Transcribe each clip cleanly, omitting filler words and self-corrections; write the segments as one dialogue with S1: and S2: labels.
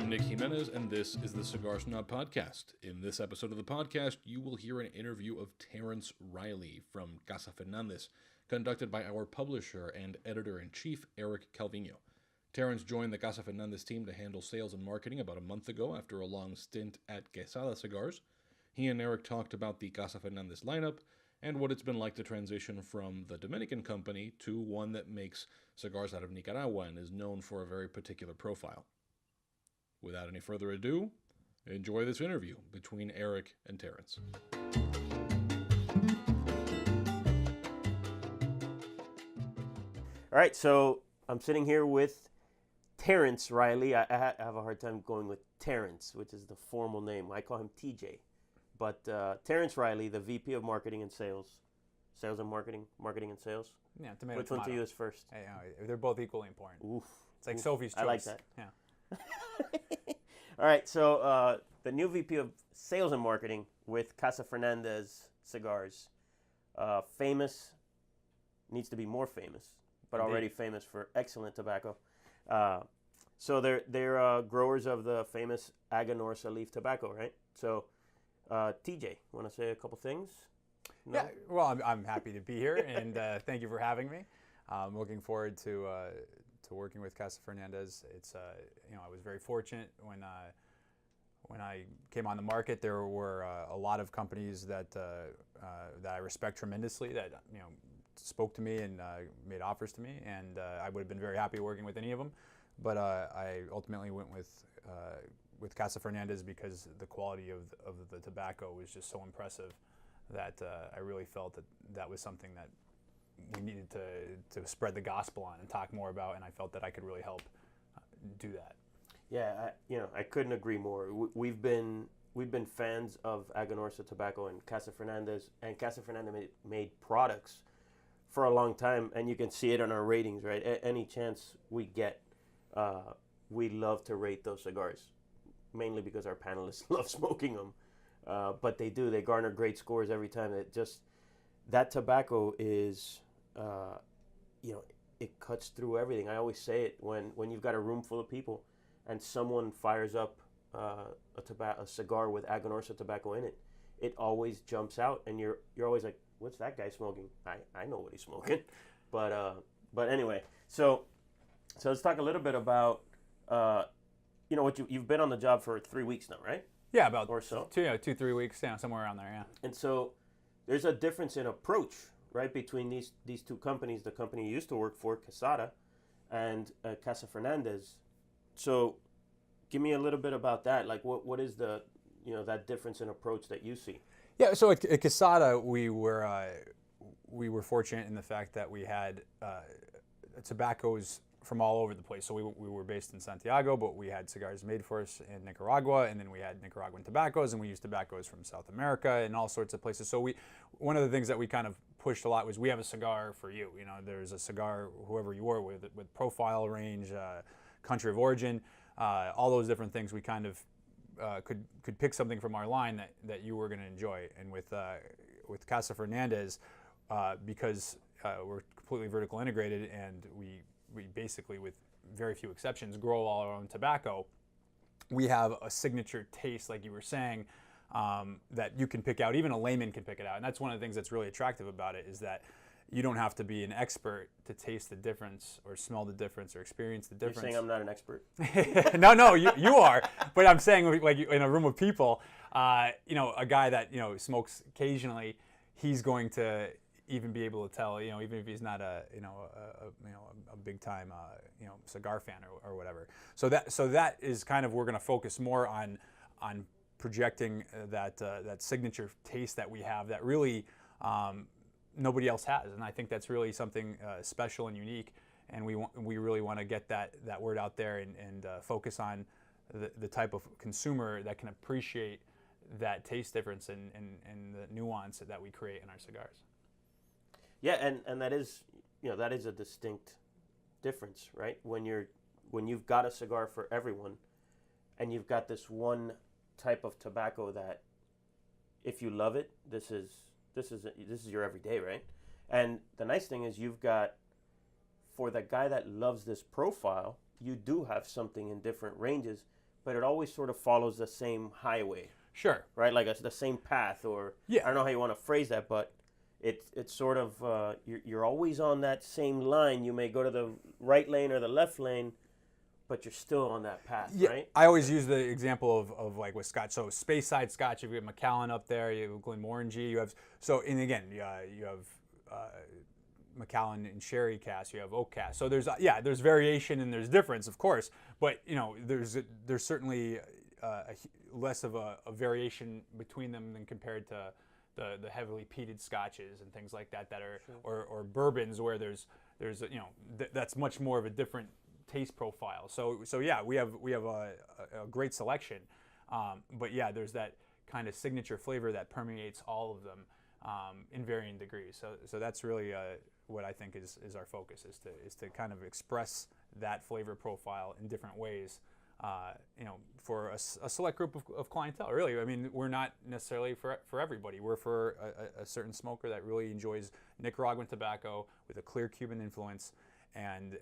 S1: I'm Nick Jimenez, and this is the Cigar Snob podcast. In this episode of the podcast, you will hear an interview of Terence Reilly from Casa Fernandez, conducted by our publisher and editor-in-chief, Erik Calviño. Terence joined the Casa Fernandez team to handle sales and marketing about a month ago after a long stint at Casa Cigars. He and Erik talked about the Casa Fernandez lineup and what it's been like to transition from the Dominican company to one that makes cigars out of Nicaragua and is known for a very particular profile. Without any further ado, enjoy this interview between Erik and Terence.
S2: All right, so I'm sitting here with Terence Reilly. I have a hard time going with Terence, which is the formal name. I call him TJ. But Terence Reilly, the VP of Marketing and Sales. Sales and Marketing? Marketing and Sales?
S3: Yeah, tomato,
S2: Which one to use first?
S3: Hey, they're both equally important.
S2: Oof.
S3: It's like Sophie's Choice.
S2: I like that.
S3: Yeah.
S2: All right, so the new VP of Sales and Marketing with Casa Fernandez Cigars. Famous, needs to be more famous, but
S3: Indeed.
S2: already famous for excellent tobacco. So they're growers of the famous Aganorsa leaf tobacco, right? So TJ, want to say a couple things? No?
S3: Yeah, well, I'm happy to be here, and thank you for having me. I'm looking forward to working with Casa Fernandez. It's I was very fortunate when I came on the market. There were a lot of companies that I respect tremendously that spoke to me and made offers to me, and I would have been very happy working with any of them. But I ultimately went with Casa Fernandez because the quality of the tobacco was just so impressive that I really felt that was something that we needed to spread the gospel on and talk more about, and I felt that I could really help do that.
S2: Yeah, I couldn't agree more. We've been fans of Aganorsa tobacco and Casa Fernandez made products for a long time, and you can see it on our ratings, right? Any chance we get, we love to rate those cigars, mainly because our panelists love smoking them, but they garner great scores every time. That tobacco is, it cuts through everything. I always say it when you've got a room full of people and someone fires up a cigar with Aganorsa tobacco in it, it always jumps out, and you're always like, what's that guy smoking? I know what he's smoking. But anyway, so let's talk a little bit about what you've been on the job for 3 weeks now, right?
S3: Yeah, about
S2: or so.
S3: 2-3 weeks, somewhere around there, yeah.
S2: And so there's a difference in approach, right, between these two companies, the company you used to work for, Quesada, and Casa Fernandez. So give me a little bit about that. Like, what is the, that difference in approach that you see?
S3: Yeah, so at Quesada, we were fortunate in the fact that we had tobaccos from all over the place. So we were based in Santiago, but we had cigars made for us in Nicaragua, and then we had Nicaraguan tobaccos, and we used tobaccos from South America and all sorts of places. So one of the things that we kind of pushed a lot was, we have a cigar for you. There's a cigar, whoever you are, with profile, range, country of origin, all those different things. We kind of could pick something from our line that you were going to enjoy. And with Casa Fernandez, because we're completely vertical integrated, and we basically, with very few exceptions, grow all our own tobacco, we have a signature taste, like you were saying, that you can pick out. Even a layman can pick it out. And that's one of the things that's really attractive about it, is that you don't have to be an expert to taste the difference or smell the difference or experience the difference.
S2: You're saying I'm not an expert?
S3: No, you are. But I'm saying, like, in a room of people, a guy that smokes occasionally, he's going to even be able to tell, even if he's not a big time cigar fan or whatever. So that is kind of, we're going to focus more on projecting that signature taste that we have that really nobody else has, and I think that's really something special and unique. And we really want to get that word out there and focus on the type of consumer that can appreciate that taste difference and the nuance that we create in our cigars.
S2: Yeah, and that is a distinct difference, right? When you've got a cigar for everyone, and you've got this one type of tobacco that, if you love it, this is your everyday, right? And the nice thing is, you've got, for the guy that loves this profile, you do have something in different ranges, but it always sort of follows the same highway,
S3: Sure.
S2: right? Like the same path, or
S3: Yeah.
S2: I don't know how you want to phrase that, but it's sort of you're always on that same line. You may go to the right lane or the left lane, but you're still on that path,
S3: Yeah,
S2: right?
S3: I always use the example of like with Scotch. So Speyside Scotch, you've got Macallan up there, you have Glenmorangie, you have you have Macallan and sherry cask, you have oak cask. So there's variation and there's difference, of course, but there's certainly less of a variation between them than compared to the heavily peated scotches and things like that are or bourbons where there's that's much more of a different taste profile. So yeah, we have a great selection, but yeah, there's that kind of signature flavor that permeates all of them in varying degrees. So that's really what I think is our focus is to kind of express that flavor profile in different ways. For a select group of clientele, really. I mean, we're not necessarily for everybody. We're for a certain smoker that really enjoys Nicaraguan tobacco with a clear Cuban influence and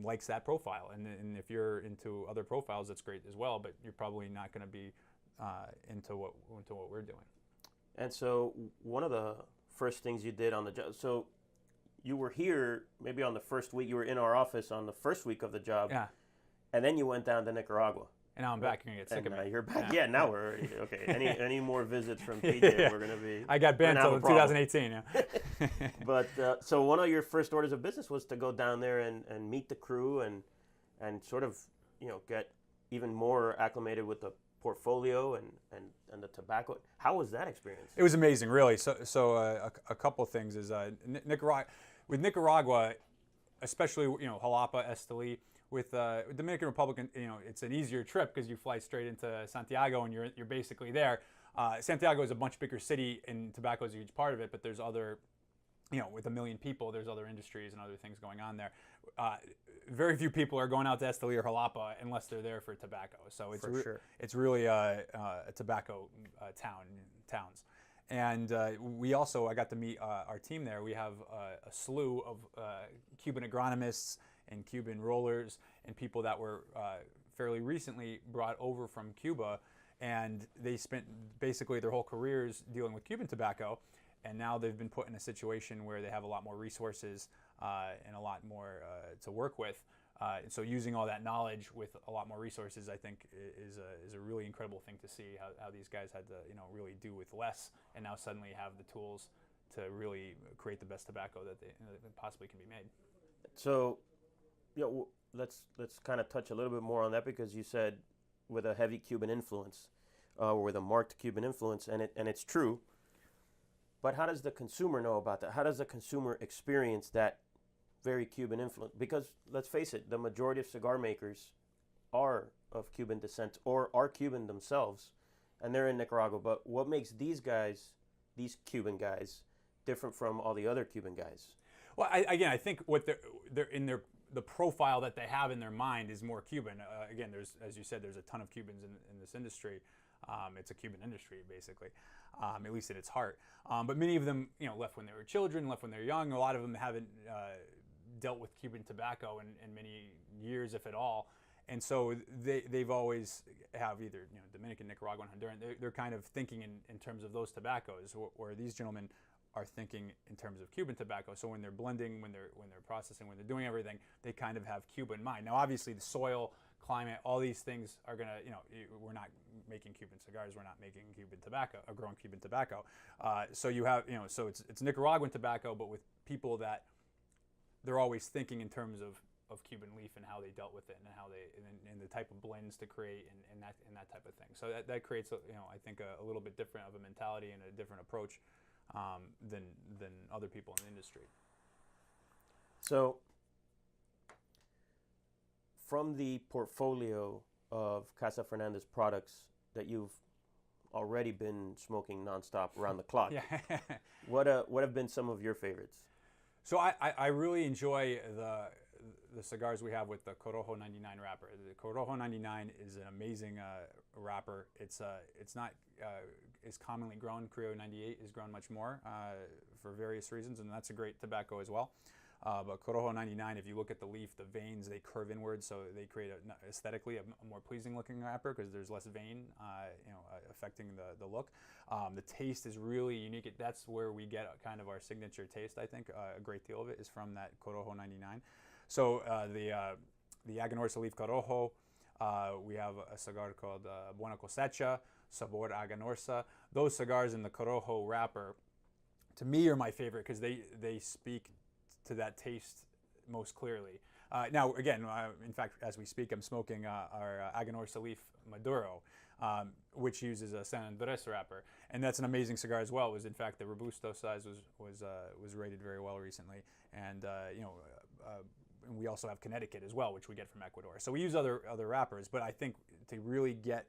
S3: likes that profile. And if you're into other profiles, that's great as well, but you're probably not going to be into what we're doing.
S2: And so one of the first things you did on the job, so you were here maybe on the first week, you were in our office on the first week of the job.
S3: Yeah.
S2: And then you went down to Nicaragua.
S3: And now I'm back. You're going to get sick of me.
S2: You're back. Yeah, now we're already, okay. Any more visits from PJ,
S3: Yeah.
S2: we're going to be...
S3: I got banned until 2018. Yeah.
S2: But so one of your first orders of business was to go down there and meet the crew and sort of, get even more acclimated with the portfolio and the tobacco. How was that experience?
S3: It was amazing, really. So a couple of things is Nicaragua, especially Jalapa, Esteli. With Dominican Republic, it's an easier trip because you fly straight into Santiago and you're basically there. Santiago is a much bigger city and tobacco is a huge part of it, but there's other, with 1 million people, there's other industries and other things going on there. Very few people are going out to Esteli or Jalapa unless they're there for tobacco. So it's really a tobacco towns. And I got to meet our team there. We have a slew of Cuban agronomists and Cuban rollers and people that were fairly recently brought over from Cuba, and they spent basically their whole careers dealing with Cuban tobacco, and now they've been put in a situation where they have a lot more resources and a lot more to work with. And so using all that knowledge with a lot more resources, I think, is a really incredible thing to see how these guys had to really do with less, and now suddenly have the tools to really create the best tobacco that possibly can be made.
S2: So, let's kind of touch a little bit more on that, because you said with a heavy Cuban influence, or with a marked Cuban influence, and it's true. But how does the consumer know about that? How does the consumer experience that very Cuban influence? Because let's face it, the majority of cigar makers are of Cuban descent or are Cuban themselves, and they're in Nicaragua. But what makes these Cuban guys, different from all the other Cuban guys?
S3: Well, I think what they're in the profile that they have in their mind is more Cuban. Again, as you said, there's a ton of Cubans in this industry. It's a Cuban industry, basically, at least at its heart. But many of them, left when they were children, left when they were young. A lot of them haven't dealt with Cuban tobacco in many years, if at all. And so they've always have either Dominican, Nicaraguan, Honduran. They're kind of thinking in terms of those tobaccos, where these gentlemen are thinking in terms of Cuban tobacco. So when they're blending, when they're processing, when they're doing everything, they kind of have Cuba in mind. Now, obviously, the soil, climate, all these things are gonna, we're not making Cuban cigars. We're not making Cuban tobacco, or growing Cuban tobacco. So you have, so it's Nicaraguan tobacco, but with people that they're always thinking in terms of Cuban leaf and how they dealt with it and how and the type of blends to create and that type of thing. So that creates, I think a little bit different of a mentality and a different approach than other people in the industry.
S2: So, from the portfolio of Casa Fernandez products that you've already been smoking nonstop around the clock,
S3: Yeah.
S2: what have been some of your favorites?
S3: So I really enjoy the cigars we have with the Corojo 99 wrapper. The Corojo 99 is an amazing wrapper. It's not is commonly grown. Criollo 98 is grown much more for various reasons, and that's a great tobacco as well. But Corojo 99, if you look at the leaf, the veins, they curve inwards, so they create aesthetically a more pleasing looking wrapper because there's less vein, affecting the look. The taste is really unique. That's where we get kind of our signature taste, I think. A great deal of it is from that Corojo 99. So the Aganorsa leaf Corojo, we have a cigar called Buena Cosecha, Sabor Aganorsa. Those cigars in the Corojo wrapper, to me, are my favorite because they speak to that taste most clearly. Now, again, in fact, as we speak, I'm smoking our Aganorsa leaf Maduro, which uses a San Andres wrapper, and that's an amazing cigar as well. It was, in fact, the Robusto size was rated very well recently, and and we also have Connecticut as well, which we get from Ecuador. So we use other wrappers, but I think to really get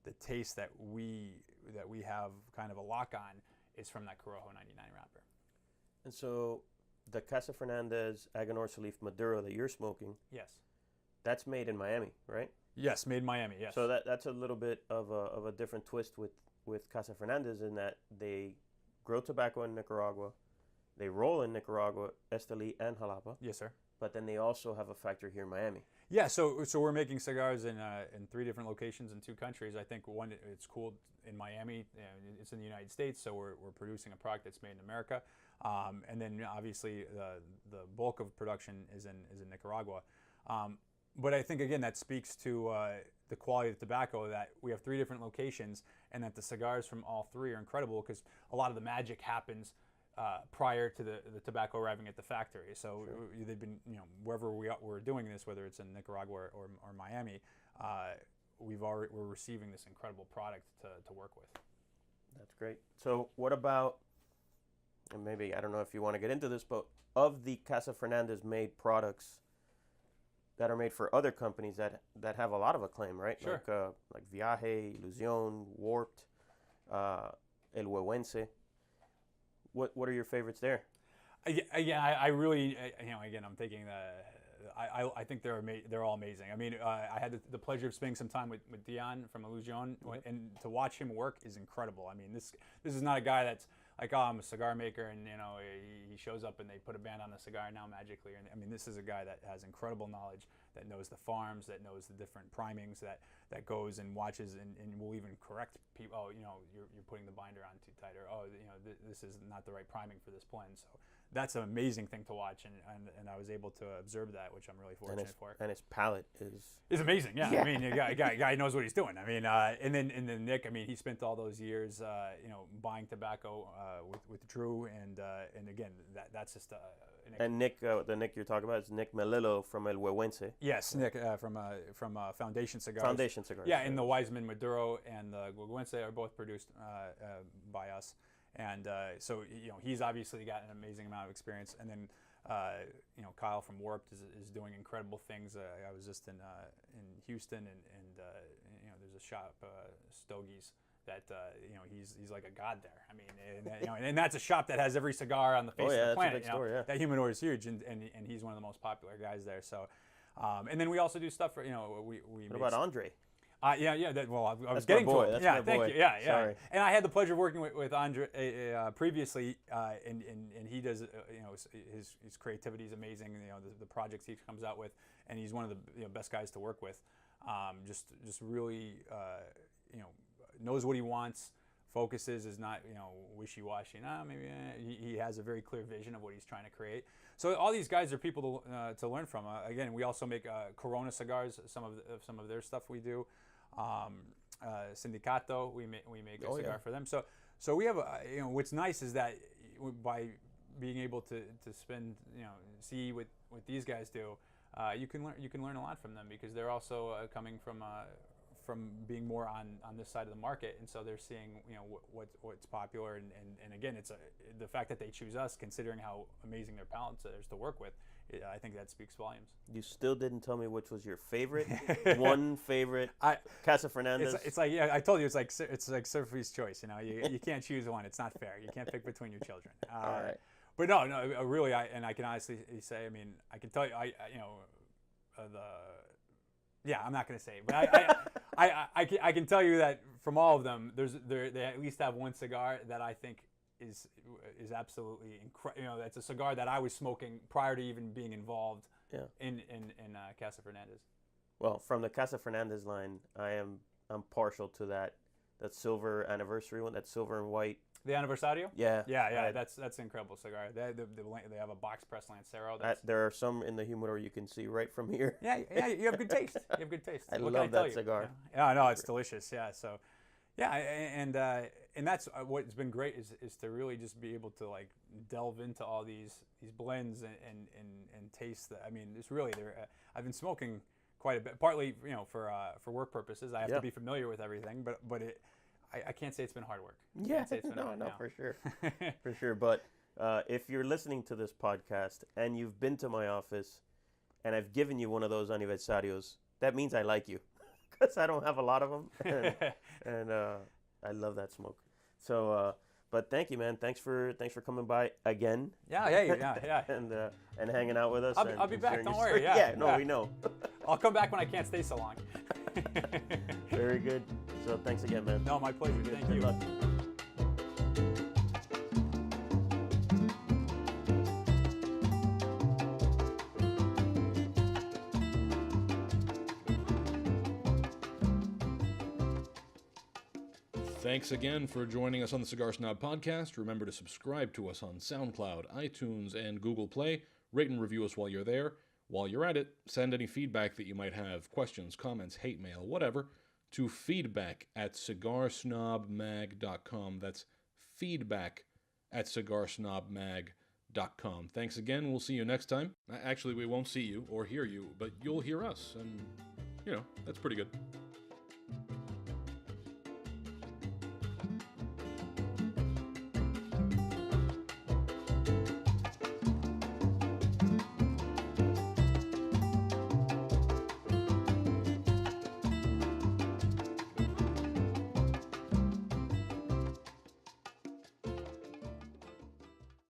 S3: the taste that we have kind of a lock on is from that Corojo 99 wrapper.
S2: And so the Casa Fernandez Aganorsa leaf Maduro that you're smoking,
S3: yes,
S2: that's made in Miami, right?
S3: Yes, made in Miami. Yes.
S2: So that's a little bit of a different twist with Casa Fernandez in that they grow tobacco in Nicaragua, they roll in Nicaragua, Esteli, and Jalapa.
S3: Yes, sir.
S2: But then they also have a factory here in Miami.
S3: Yeah, so we're making cigars in 3 different locations in 2 countries. I think one, it's cool in Miami. It's in the United States, so we're producing a product that's made in America. And then obviously the bulk of production is in Nicaragua. But I think again that speaks to the quality of the tobacco, that we have 3 different locations, and that the cigars from all 3 are incredible because a lot of the magic happens prior to the tobacco arriving at the factory. So sure. They've been, wherever we're doing this, whether it's in Nicaragua or Miami, we're receiving this incredible product to work with.
S2: That's great. So what about, and maybe, I don't know if you want to get into this, but of the Casa Fernandez made products that are made for other companies that have a lot of acclaim, right?
S3: Sure.
S2: Like Viaje, Ilusión, Warped, El Huehuense. What are your favorites there?
S3: Yeah, I really, again, I'm thinking I think they're all amazing. I mean, I had the pleasure of spending some time with Dion from Ilusión, and to watch him work is incredible. I mean, this is not a guy that's like, oh, I'm a cigar maker, and he shows up and they put a band on the cigar now magically. And I mean, this is a guy that has incredible knowledge, that knows the farms, that knows the different primings, that goes and watches and will even correct people. Oh, you're putting the binder on too tight, or this is not the right priming for this blend. So that's an amazing thing to watch, and I was able to observe that, which I'm really fortunate for.
S2: And his palate is
S3: amazing. Yeah. I mean, a guy knows what he's doing. I mean, and then Nick. I mean, he spent all those years, buying tobacco with Drew, and again, that's just.
S2: And Nick, the Nick you're talking about is Nick Melillo from El Huehuense.
S3: Yes, Nick from Foundation Cigars.
S2: Foundation Cigars.
S3: Yeah, and the Wiseman Maduro and the Huehuense are both produced by us. And so he's obviously got an amazing amount of experience. And then Kyle from Warped is doing incredible things. I was just in Houston, and there's a shop, Stogie's, that he's like a god there. I mean, and that's a shop that has every cigar on the face of the planet.
S2: A big store, yeah.
S3: That humidor is huge, and he's one of the most popular guys there. So, and then we also do stuff for we.
S2: What about Andre?
S3: Yeah. I was getting to it.
S2: Yeah,
S3: thank you. Yeah.
S2: Sorry.
S3: And I had the pleasure of working with Andre previously, and he does his creativity is amazing. The projects he comes out with, and he's one of the best guys to work with. Just really knows what he wants. Focuses, is not wishy-washy. He has a very clear vision of what he's trying to create. So all these guys are people to learn from. Again, we also make Corona cigars. Some of their stuff we do. Sindicato, we make a cigar for them. So we have what's nice is that by being able to spend see what these guys do, you can learn a lot from them, because they're also coming from being more on this side of the market, and so they're seeing what's popular, and again, it's the fact that they choose us, considering how amazing their palate is to work with. I think that speaks volumes.
S2: You still didn't tell me which was your favorite. One favorite. Casa Fernandez.
S3: It's like, yeah, I told you, it's like Sophie's choice. You can't choose one. It's not fair. You can't pick between your children.
S2: All right.
S3: But no, really, and I can honestly say, I mean, I can tell you, yeah, I'm not going to say it, but I can tell you that from all of them, they at least have one cigar that I think is absolutely incredible. You know, that's a cigar that I was smoking prior to even being involved in Casa Fernandez.
S2: Well, from the Casa Fernandez line, I'm partial to that silver anniversary one, that silver and white.
S3: The Aniversario?
S2: Yeah.
S3: That's an incredible cigar. They have a box press Lancero.
S2: There are some in the humidor you can see right from here.
S3: Yeah, you have good taste. You have good taste.
S2: I love that cigar.
S3: Yeah, no, it's delicious. Yeah, so yeah, and that's what's been great is to really just be able to like delve into all these blends and taste. I mean, it's really I've been smoking quite a bit, partly for work purposes. I have to be familiar with everything, but I can't say it's been hard work.
S2: No, for sure, for sure. But if you're listening to this podcast and you've been to my office and I've given you one of those aniversarios, that means I like you, because I don't have a lot of them, and I love that smoke. So, but thank you, man. Thanks for coming by again.
S3: Yeah.
S2: and hanging out with us.
S3: I'll be back. Don't worry.
S2: We know.
S3: I'll come back when I can't stay so long.
S2: Very good. So thanks again, man.
S3: No, my pleasure. Thank you.
S2: Good luck.
S1: Thanks again for joining us on the Cigar Snob podcast. Remember to subscribe to us on SoundCloud, iTunes, and Google Play. Rate and review us while you're there. While you're at it, send any feedback that you might have, questions, comments, hate mail, whatever, to feedback@cigarsnobmag.com. That's feedback@cigarsnobmag.com. Thanks again. We'll see you next time. Actually, we won't see you or hear you, but you'll hear us, and, that's pretty good.